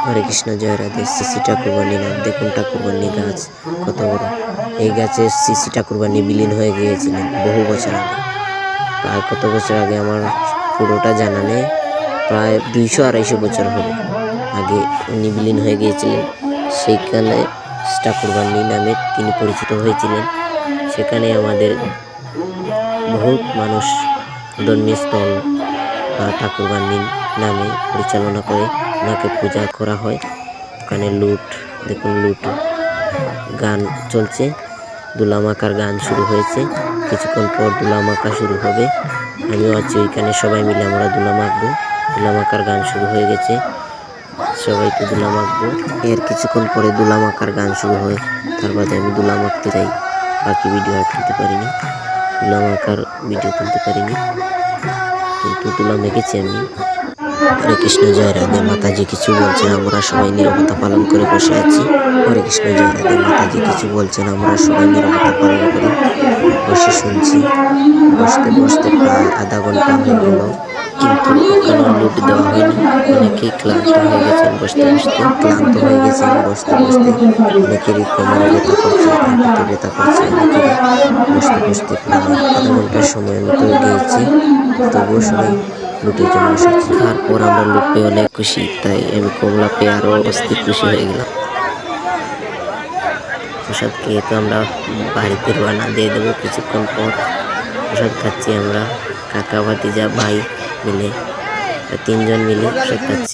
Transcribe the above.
হরে কৃষ্ণ, জয় Radhe. CC ঠাকুরবাণী নাম দেখুন, ঠাকুরবাণী গাছ কত বড়। এই গাছে সিসি ঠাকুরবাণী বিলীন হয়ে গিয়েছিলেন বহু বছর আগে। প্রায় কত বছর আগে আমার পুরোটা জানা নেই, প্রায় 200-250 বছর হবে আগে উনি বিলীন হয়ে গিয়েছিলেন। সেইখানে ঠাকুরবাণী নামে তিনি পরিচিত হয়েছিলেন। সেখানে আমাদের বহুত মানুষ ধর্মীয় স্থল বা ঠাকুরবাণী নামে পরিচালনা করে ওনাকে পূজা করা হয়। ওখানে দেখুন লুট গান চলছে, দুলামাকার গান শুরু হয়েছে। কিছুক্ষণ পর দুলামাকা শুরু হবে। আমিও আছি ওইখানে, সবাই মিলে আমরা দুলা মাখবো। দুলামাকার গান শুরু হয়ে গেছে, সবাইকে দুলা মাখবো। এর কিছুক্ষণ পরে দুলামাকার গান শুরু হয়, তার বাদে আমি দুলা মাখতে যাই। বাকি ভিডিও আর তুলতে পারিনি, দুলামাকার ভিডিও তুলতে পারিনি, কিন্তু দুলা মেখেছি আমি। হরে কৃষ্ণ, জয় রাধে। মাতাজি কিছু বলছেন, আমরা সবাই নীরবতা পালন করে বসে আছি। হরে কৃষ্ণ, জয় রাধে। মাতাজি কিছু বলছেন, আমরা সবাই নীরবতা পালন করে বসে শুনছি। বসতে বসতে প্রায় আধা ঘন্টা হয়ে গেল, কিন্তু এখনো লুট দেওয়া হয়নি। অনেকেই ক্লান্ত হয়ে গেছেন বসতে বসতে, অনেকেরই কোমরে ব্যথা করছে, হাঁটুতে ব্যথা করছে, অনেকেরই বসতে প্রায় আধা ঘন্টার সময় মতো গিয়েছে। তবুও সবাই লুটের জন্য এসেছে। তারপর আমরা লুট পেয়ে অনেক খুশি, তাই আমি কমলা পেয়ে আরো অস্থির খুশি হয়ে গেলাম। প্রসাদ খেয়ে তো আমরা বাড়িতে রওনা দিয়ে দেবো কিছুক্ষণ পর। প্রসাদ খাচ্ছি আমরা, কাকা ভাতিজা ভাই মিলে, 3 জন মিলে প্রসাদ খাচ্ছি।